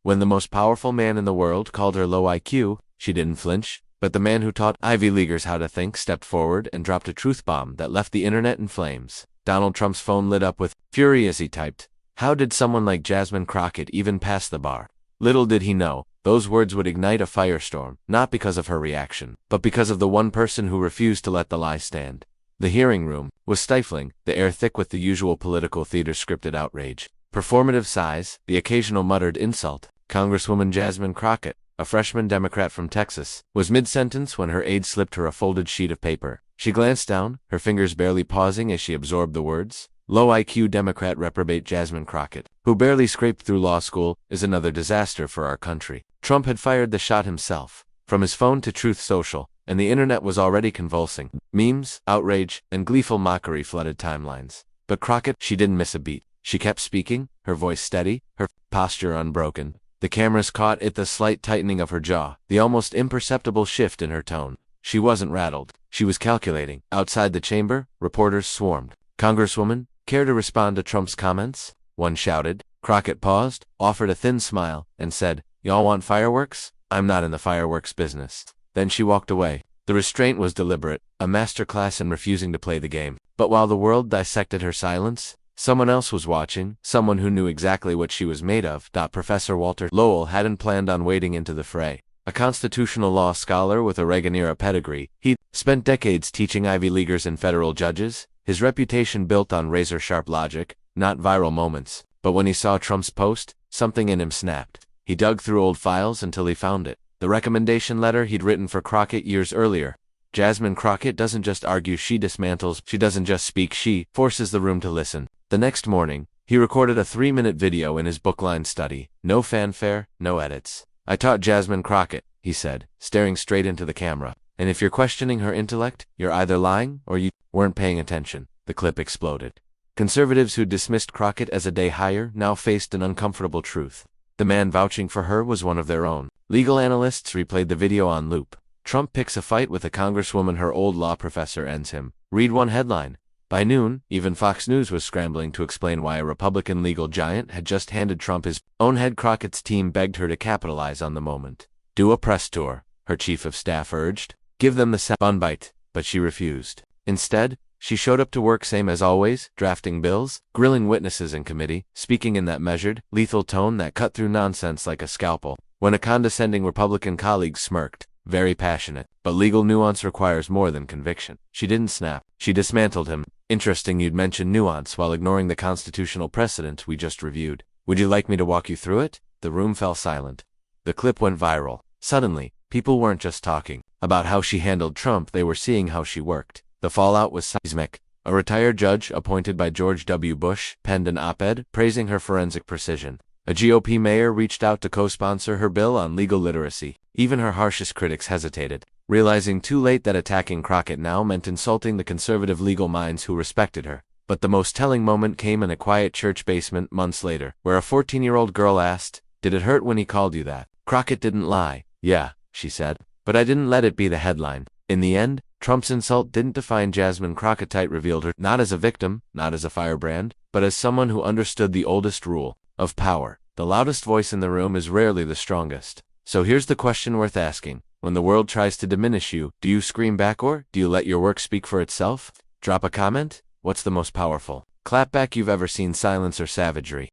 When the most powerful man in the world called her low IQ, she didn't flinch, but the man who taught Ivy Leaguers how to think stepped forward and dropped a truth bomb that left the internet in flames. Donald Trump's phone lit up with fury as he typed, "How did someone like Jasmine Crockett even pass the bar?" Little did he know, those words would ignite a firestorm, not because of her reaction, but because of the one person who refused to let the lie stand. The hearing room was stifling, the air thick with the usual political theater scripted outrage. Performative sighs, the occasional muttered insult. Congresswoman Jasmine Crockett, a freshman Democrat from Texas, was mid-sentence when her aide slipped her a folded sheet of paper. She glanced down, her fingers barely pausing as she absorbed the words. Low IQ Democrat reprobate Jasmine Crockett, who barely scraped through law school, is another disaster for our country. Trump had fired the shot himself, from his phone to Truth Social, and the internet was already convulsing. Memes, outrage, and gleeful mockery flooded timelines. But Crockett, she didn't miss a beat. She kept speaking, her voice steady, her posture unbroken. The cameras caught the slight tightening of her jaw, the almost imperceptible shift in her tone. She wasn't rattled. She was calculating. Outside the chamber, reporters swarmed. "Congresswoman, care to respond to Trump's comments?" one shouted. Crockett paused, offered a thin smile, and said, "Y'all want fireworks? I'm not in the fireworks business." Then she walked away. The restraint was deliberate, a masterclass in refusing to play the game. But while the world dissected her silence, someone else was watching, someone who knew exactly what she was made of. Professor Walter Lowell hadn't planned on wading into the fray. A constitutional law scholar with a Reagan-era pedigree, he'd spent decades teaching Ivy Leaguers and federal judges, his reputation built on razor-sharp logic, not viral moments. But when he saw Trump's post, something in him snapped. He dug through old files until he found it. The recommendation letter he'd written for Crockett years earlier. Jasmine Crockett doesn't just argue, she dismantles. She doesn't just speak, she forces the room to listen. The next morning, he recorded a 3-minute video in his bookline study. No fanfare, no edits. "I taught Jasmine Crockett," he said, staring straight into the camera. "And if you're questioning her intellect, you're either lying or you weren't paying attention." The clip exploded. Conservatives who dismissed Crockett as a day higher now faced an uncomfortable truth. The man vouching for her was one of their own. Legal analysts replayed the video on loop. Trump picks a fight with a congresswoman her old law professor ends him. Read one headline. By noon, even Fox News was scrambling to explain why a Republican legal giant had just handed Trump his own head. Crockett's team begged her to capitalize on the moment. "Do a press tour," her chief of staff urged. "Give them the soundbite," but she refused. Instead, she showed up to work same as always, drafting bills, grilling witnesses in committee, speaking in that measured, lethal tone that cut through nonsense like a scalpel. When a condescending Republican colleague smirked, very passionate, but legal nuance requires more than conviction. She didn't snap. She dismantled him. "Interesting you'd mention nuance while ignoring the constitutional precedent we just reviewed. Would you like me to walk you through it?" The room fell silent. The clip went viral. Suddenly, people weren't just talking about how she handled Trump, they were seeing how she worked. The fallout was seismic. A retired judge appointed by George W. Bush penned an op-ed praising her forensic precision. A GOP mayor reached out to co-sponsor her bill on legal literacy. Even her harshest critics hesitated, realizing too late that attacking Crockett now meant insulting the conservative legal minds who respected her. But the most telling moment came in a quiet church basement months later, where a 14-year-old girl asked, "Did it hurt when he called you that?" Crockett didn't lie. "Yeah," she said, "but I didn't let it be the headline." In the end, Trump's insult didn't define Jasmine Crockett. It revealed her not as a victim, not as a firebrand, but as someone who understood the oldest rule of power. The loudest voice in the room is rarely the strongest. So here's the question worth asking. When the world tries to diminish you, do you scream back or do you let your work speak for itself? Drop a comment. What's the most powerful clapback you've ever seen, silence or savagery?